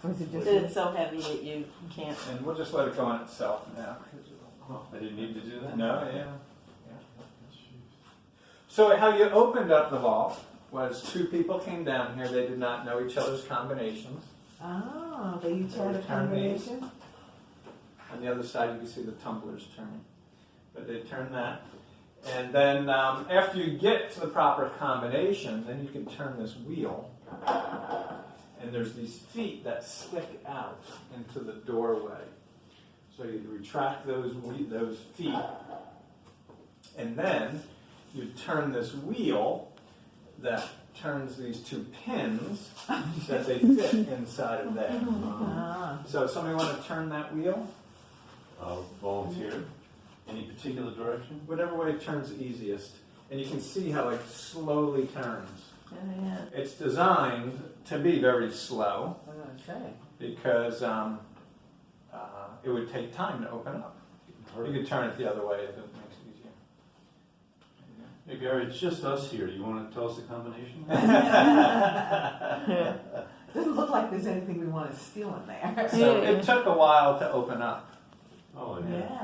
Or is it just? It's so heavy that you can't. And we'll just let it go on itself now. Oh, I didn't need to do that? No, yeah. So how you opened up the vault was two people came down here. They did not know each other's combinations. Oh, they each They had a would turn these. combination? On the other side, you can see the tumblers turning. But they turn that. And then after you get to the proper combination, then you can turn this wheel. And there's these feet that stick out into the doorway. So you retract those feet. And then you turn this wheel that turns these two pins that they fit inside of there. Ah. So somebody want to turn that wheel? I'll volunteer. Any particular direction? Whatever way it turns easiest. And you can see how it slowly turns. Oh, yeah. It's designed to be very slow Okay. because it would take time to open up. You could turn it the other way if it makes it easier. Hey Gary, it's just us here. You want to tell us the combination? Doesn't look like there's anything we want to steal in there. So it took a while to open up. Oh, yeah. Yeah.